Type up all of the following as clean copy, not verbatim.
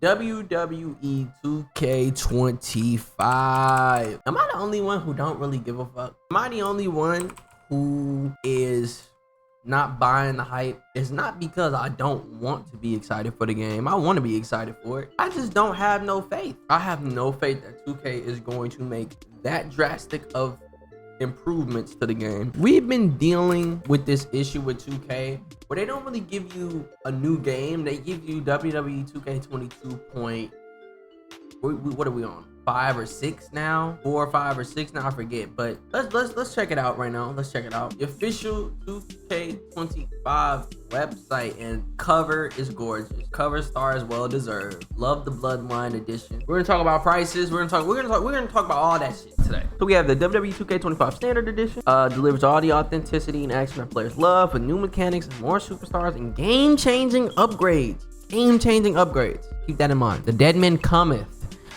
WWE 2K25. Am I the only one who don't really give a fuck? Am I the only one who is not buying the hype? It's not because I don't want to be excited for the game. I want to be excited for it. I just don't have no faith. I have no faith that 2K is going to make that drastic of improvements to the game. We've been dealing with this issue with 2K where they don't really give you a new game. They give you WWE 2K22 what are we on? 5 or 6 now? 4 or 5 or 6 now, I forget. But let's check it out right now. Let's check it out. The official 2K25 website and cover is gorgeous. Cover star is well deserved. Love the Bloodline edition. We're gonna talk about prices. We're gonna talk about all that shit today. So we have the WWE 2K25 standard edition. Delivers all the authenticity and action that players love with new mechanics and more superstars and game-changing upgrades. Keep that in mind. The Dead Men Cometh.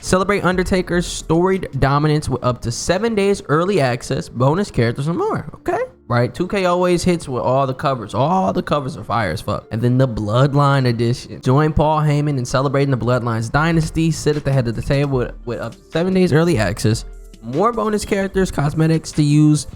Celebrate Undertaker's storied dominance with up to 7 days early access, bonus characters, and more. Okay, right? 2K always hits with all the covers. All the covers are fire as fuck. And then the Bloodline edition. Join Paul Heyman in celebrating the Bloodline's dynasty. Sit at the head of the table with up to 7 days early access, more bonus characters, cosmetics to use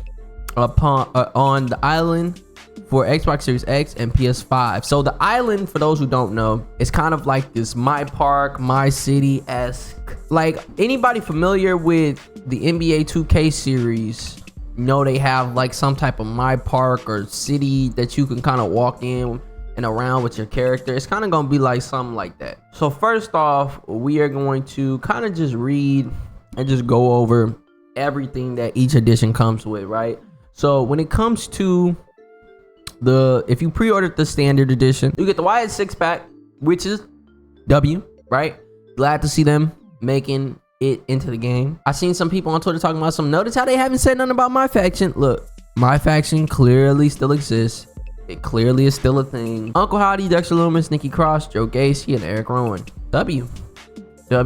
on the island for Xbox Series X and PS5. So the island, for those who don't know, is kind of like this My Park, My City-esque. Like, anybody familiar with the NBA 2K series, they have like some type of My Park or city that you can kind of walk in and around with your character. It's kind of gonna be like something like that. So first off, we are going to kind of just read and just go over everything that each edition comes with, right? So when it comes to if you pre-ordered the standard edition, you get the Wyatt 6-pack, which is W, right? Glad to see them making it into the game. I seen some people on Twitter talking about notice how they haven't said nothing about my faction. Look, my faction clearly still exists. It clearly is still a thing. Uncle Howdy, Dexter Loomis, Nikki Cross, Joe Gacy, and Eric Rowan. W. I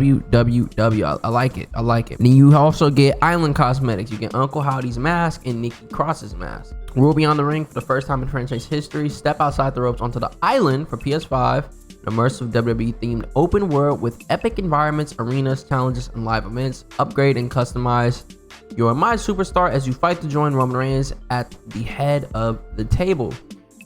like it. And then you also get island cosmetics. You get Uncle Howdy's mask and Nikki Cross's mask. Rule Beyond the Ring for the first time in franchise history. Step outside the ropes onto the island for PS5. An immersive WWE themed open world with epic environments, arenas, challenges, and live events. Upgrade and customize your My Superstar as you fight to join Roman Reigns at the head of the table.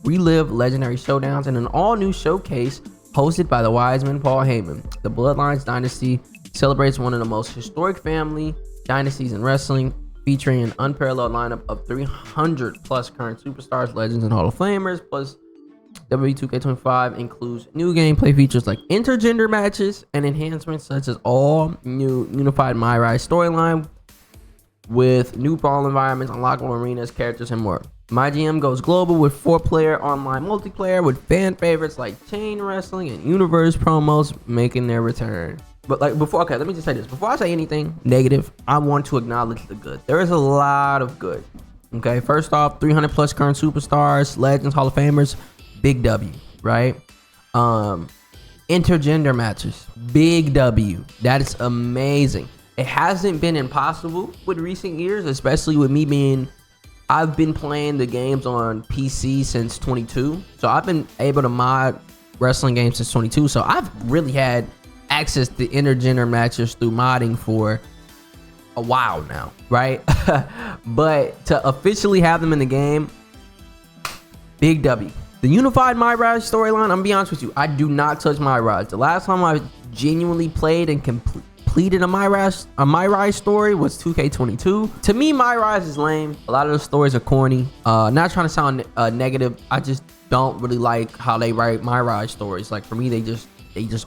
Relive legendary showdowns in an all-new showcase hosted by the wise man Paul Heyman. The Bloodlines dynasty celebrates one of the most historic family dynasties in wrestling, featuring an unparalleled lineup of 300 plus current superstars, legends, and Hall of Famers. Plus, WWE 2K25 includes new gameplay features like intergender matches and enhancements such as all new unified My Rise storyline with new brawl environments, unlockable arenas, characters, and more. My GM goes global with 4-player online multiplayer with fan favorites like Chain Wrestling and Universe promos making their return. But let me just say this. Before I say anything negative, I want to acknowledge the good. There is a lot of good. Okay, first off, 300 plus current superstars, legends, Hall of Famers, big W, right? Intergender matches, big W. That is amazing. It hasn't been impossible with recent years, especially with me I've been playing the games on PC since 22. So I've been able to mod wrestling games since 22. So I've really had access to intergender matches through modding for a while now, right? But to officially have them in the game, big W. The unified My Rise storyline, I'm gonna be honest with you, I do not touch My Rise. The last time I genuinely played and completed a My Rise story was 2K22. To me, My Rise is lame. A lot of the stories are corny. Not trying to sound negative. I just don't really like how they write My Rise stories. Like, for me, they just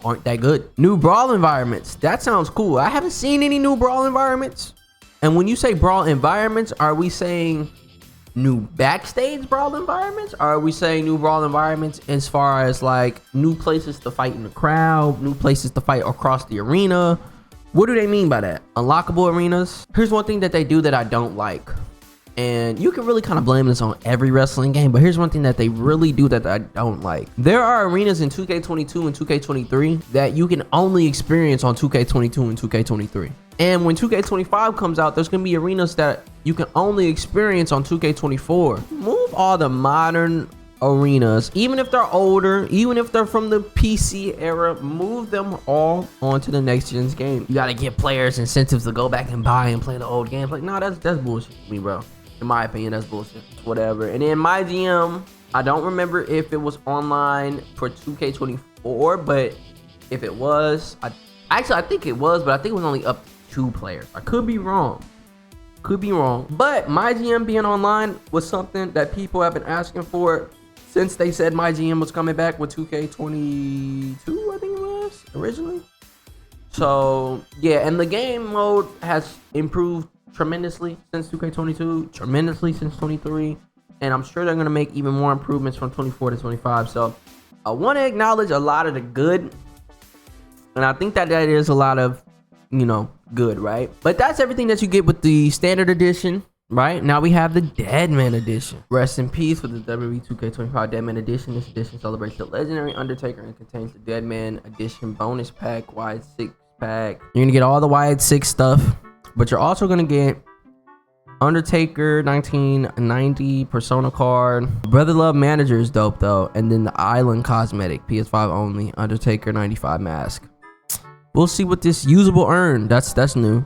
aren't that good. New brawl environments. That sounds cool. I haven't seen any new brawl environments. And when you say brawl environments, are we saying new backstage brawl environments? Or are we saying new brawl environments as far as like new places to fight in the crowd, new places to fight across the arena? What do they mean by that? Unlockable arenas. Here's one thing that they do that I don't like. And you can really kind of blame this on every wrestling game, but here's one thing that they really do that I don't like. There are arenas in 2K22 and 2K23 that you can only experience on 2K22 and 2K23. And when 2K25 comes out, there's going to be arenas that you can only experience on 2K24. Move all the modern arenas, even if they're older, even if they're from the PC era, move them all onto the next gen's game. You gotta give players incentives to go back and buy and play the old games. Like, nah, that's bullshit to me, bro. In my opinion, that's bullshit. Whatever. And then my GM, I don't remember if it was online for 2K24, but if it was, I think it was, but I think it was only up to 2 players. I could be wrong. But my GM being online was something that people have been asking for since they said my GM was coming back with 2K22, I think it was originally. So yeah, and the game mode has improved tremendously since 2K22, tremendously since 23, and I'm sure they're gonna make even more improvements from 24 to 25. So I want to acknowledge a lot of the good, and I think that is a lot of, you know, good, right? But that's everything that you get with the standard edition, right? Now we have the Deadman edition. Rest in peace for the WWE 2K25 Deadman edition. This edition celebrates the legendary Undertaker and contains the Deadman edition bonus pack, wide 6 pack. You're gonna get all the wide 6 stuff, but you're also gonna get Undertaker 1990 Persona card. Brother Love Manager is dope though, and then the Island cosmetic, PS5 only, Undertaker 95 mask. We'll see what this usable urn, that's new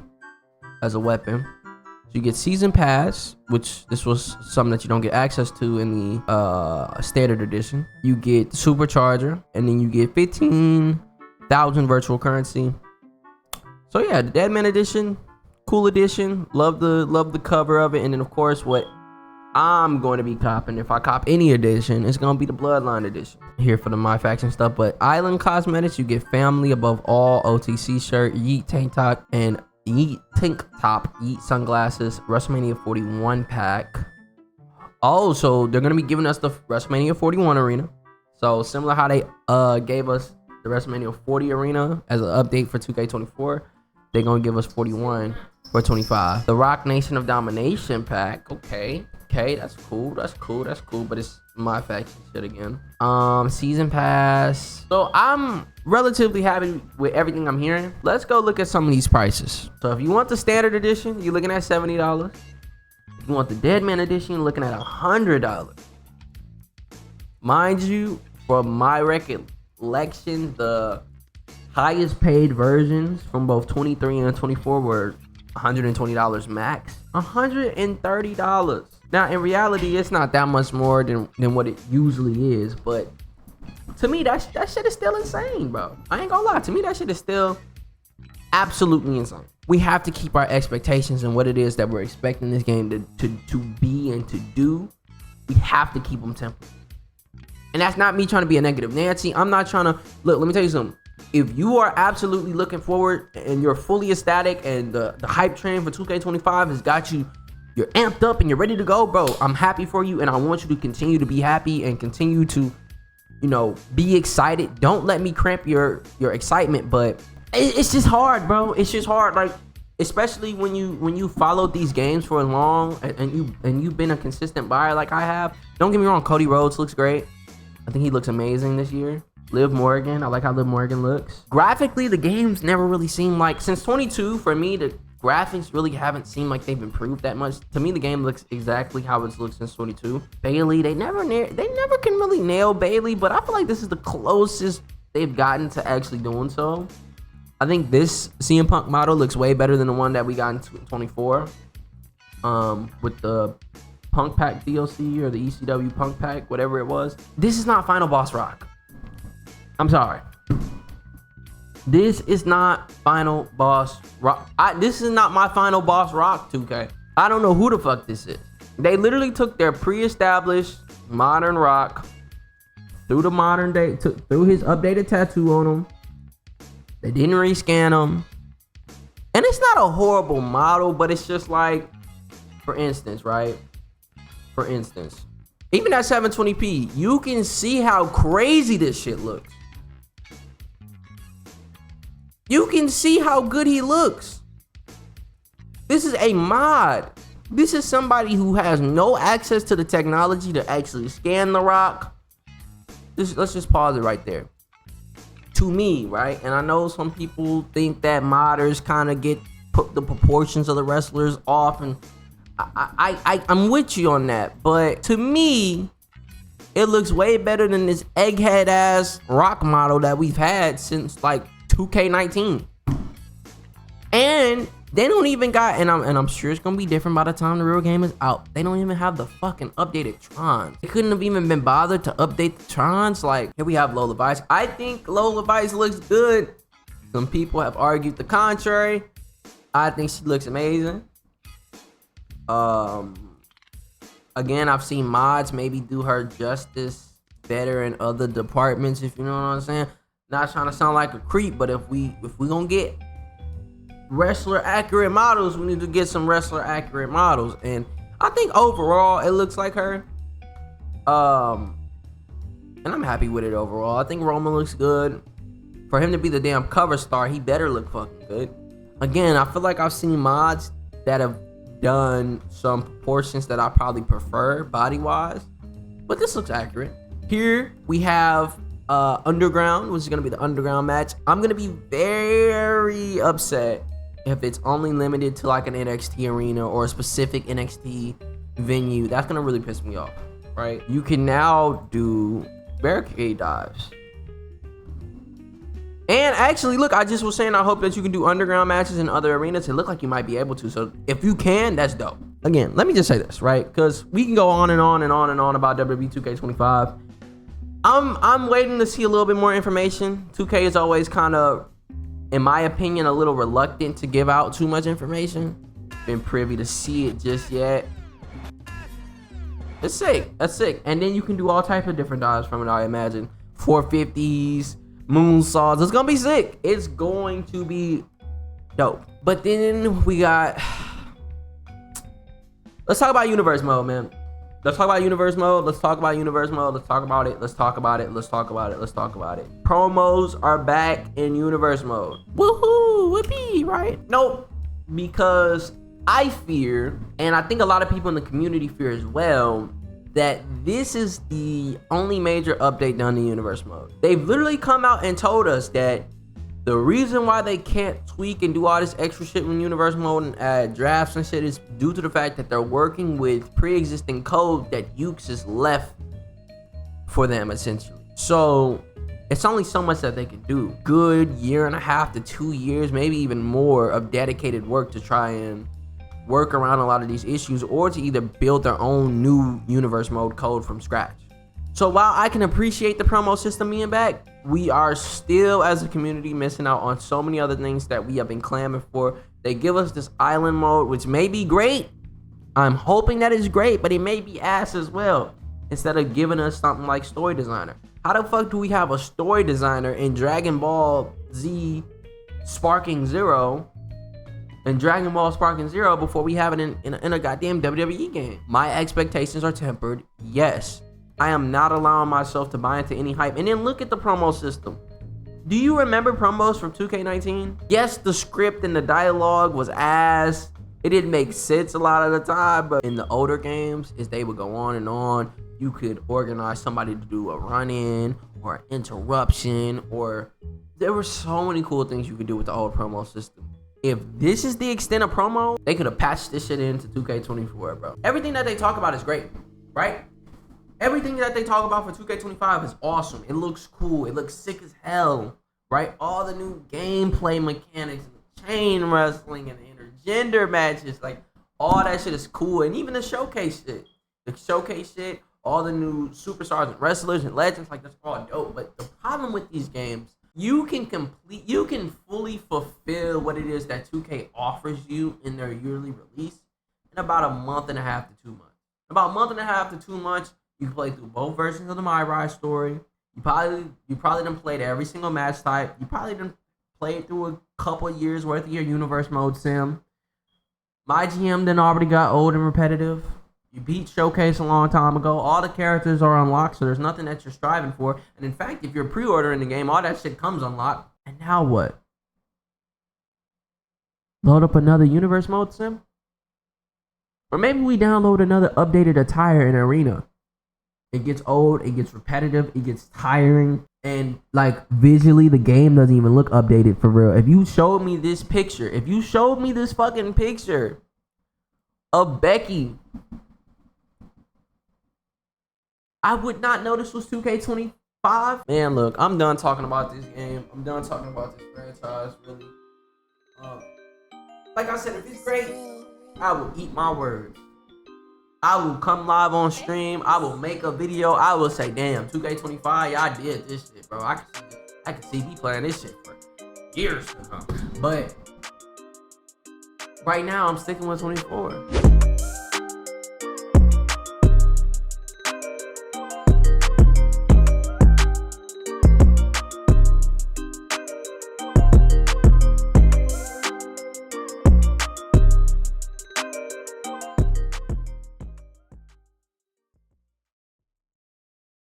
as a weapon. So you get season pass, which this was something that you don't get access to in the standard edition. You get the supercharger, and then you get 15,000 virtual currency. So yeah, the Deadman edition, cool edition. Love the cover of it, and then of course what I'm going to be copping, if I cop any edition, it's going to be the Bloodline edition. Here for the My Faction stuff. But Island Cosmetics, you get family above all, OTC shirt, Yeet tank top, and Yeet tank top, Yeet sunglasses, WrestleMania 41 pack. Oh, so they're going to be giving us the WrestleMania 41 arena. So similar how they gave us the WrestleMania 40 arena as an update for 2K24, they're going to give us 41 for 25. The Rock Nation of Domination pack. Okay, that's cool, but it's My Faction shit again. Season pass. So I'm relatively happy with everything I'm hearing. Let's go look at some of these prices. So if you want the standard edition, you're looking at $70. If you want the Deadman edition, you're looking at $100. Mind you, from my recollection, the highest paid versions from both 23 and 24 were $120 max. $130. Now, in reality, it's not that much more than what it usually is, but to me, that shit is still insane, bro. I ain't gonna lie. To me, that shit is still absolutely insane. We have to keep our expectations and what it is that we're expecting this game to be and to do. We have to keep them tempered. And that's not me trying to be a negative Nancy. I'm not trying to... Look, let me tell you something. If you are absolutely looking forward and you're fully ecstatic and the hype train for 2K25 has got you... You're amped up and you're ready to go, bro. I'm happy for you, and I want you to continue to be happy and continue to, you know, be excited. Don't let me cramp your excitement, but it's just hard, bro. It's just hard, like, especially when you followed these games for long and you've been a consistent buyer like I have. Don't get me wrong, Cody Rhodes looks great. I think he looks amazing this year. Liv Morgan, I like how Liv Morgan looks. Graphically, the games never really seemed like, since 22, for me, the graphics really haven't seemed like they've improved that much. To me, the game looks exactly how it's looked since 22. Bailey, they never can really nail Bailey, but I feel like this is the closest they've gotten to actually doing so. I think this CM Punk model looks way better than the one that we got in 24. With the Punk Pack DLC or the ECW Punk Pack, whatever it was. This is not Final Boss Rock. I'm sorry. This is not Final Boss Rock. This is not my Final Boss Rock 2K. I don't know who the fuck this is. They literally took their pre-established modern Rock through the modern day, through his updated tattoo on him. They didn't rescan him. And it's not a horrible model, but it's just like, for instance, right? For instance, even at 720p, you can see how crazy this shit looks. You can see how good he looks. This is a mod. This is somebody who has no access to the technology to actually scan the Rock. Let's just pause it right there. To me, right? And I know some people think that modders kind of put the proportions of the wrestlers off, and I'm with you on that. But to me, It looks way better than this egghead ass rock model that we've had since like 2K19. And they don't even got, and I'm sure it's gonna be different by the time the real game is out. They don't even have the fucking updated Trons. They couldn't have even been bothered to update the Trons. Like, here we have Lola Vice. I think Lola Vice looks good. Some people have argued the contrary. I think she looks amazing. Again, I've seen mods maybe do her justice better in other departments, if you know what I'm saying. Not trying to sound like a creep, but if we gonna get wrestler accurate models, we need to get some wrestler accurate models. And I think overall it looks like her. And I'm happy with it overall. I think Roman looks good. For him to be the damn cover star, he better look fucking good. Again, I feel like I've seen mods that have done some proportions that I probably prefer body wise, but this looks accurate. Here we have Underground, which is gonna be the Underground match. I'm gonna be very upset if it's only limited to like an NXT arena or a specific NXT venue. That's gonna really piss me off, right? You can now do barricade dives. And actually, look, I just was saying I hope that you can do underground matches in other arenas. It looked like you might be able to. So if you can, that's dope. Again, let me just say this, right? Because we can go on and on and on and on about WWE 2K25. I'm waiting to see a little bit more information. 2K is always kind of, in my opinion, a little reluctant to give out too much information. Been privy to see it just yet. It's sick. That's sick. And then you can do all types of different dives from it, I imagine. 450s, moonsaults. It's gonna be sick. It's going to be dope. But then we got, let's talk about universe mode, man. Let's talk about universe mode. Let's talk about universe mode. Let's talk about it. Let's talk about it. Let's talk about it. Let's talk about it. Promos are back in universe mode. Woohoo! Whoopee! Right? Nope. Because I fear, and I think a lot of people in the community fear as well, that this is the only major update done in universe mode. They've literally come out and told us that the reason why they can't tweak and do all this extra shit in universe mode and add drafts and shit is due to the fact that they're working with pre-existing code that Ukes has left for them, essentially. So it's only so much that they can do. Good year and a half to 2 years, maybe even more of dedicated work to try and work around a lot of these issues, or to either build their own new universe mode code from scratch. So while I can appreciate the promo system being back, we are still as a community missing out on so many other things that we have been clamoring for. They give us this island mode, which may be great. I'm hoping that it's great, but it may be ass as well, instead of giving us something like story designer. How the fuck do we have a story designer in Dragon Ball Z Sparking Zero and Dragon Ball Sparking Zero before we have it in a goddamn WWE game? My expectations are tempered, yes. I am not allowing myself to buy into any hype. And then look at the promo system. Do you remember promos from 2K19? Yes, the script and the dialogue was ass. It didn't make sense a lot of the time, but in the older games, as they would go on and on, you could organize somebody to do a run-in or an interruption, or there were so many cool things you could do with the old promo system. If this is the extent of promo, they could have patched this shit into 2K24, bro. Everything that they talk about is great, right? Everything that they talk about for 2K25 is awesome. It looks cool. It looks sick as hell, right? All the new gameplay mechanics, and chain wrestling, and intergender matches, like all that shit is cool. And even the showcase shit, all the new superstars and wrestlers and legends, like that's all dope. But the problem with these games, you can fully fulfill what it is that 2K offers you in their yearly release in about a month and a half to 2 months. About a month and a half to 2 months. You can play through both versions of the My Rise story. You probably done played every single match type. You probably done played through a couple of years worth of your universe mode sim. My GM then already got old and repetitive. You beat Showcase a long time ago. All the characters are unlocked, so there's nothing that you're striving for. And in fact, if you're pre-ordering the game, all that shit comes unlocked. And now what? Load up another universe mode sim? Or maybe we download another updated attire in Arena. It gets old, it gets repetitive, it gets tiring, and like visually the game doesn't even look updated for real. If you showed me this picture, if you showed me this fucking picture of Becky I would not know this was 2K25. Man, look, I'm done talking about this game. I'm done talking about this franchise, really. Like I said, if it's great, I will eat my words. I will come live on stream. I will make a video. I will say, damn, 2K25, y'all did this shit, bro. I can see me playing this shit for years to come. But right now, I'm sticking with 24.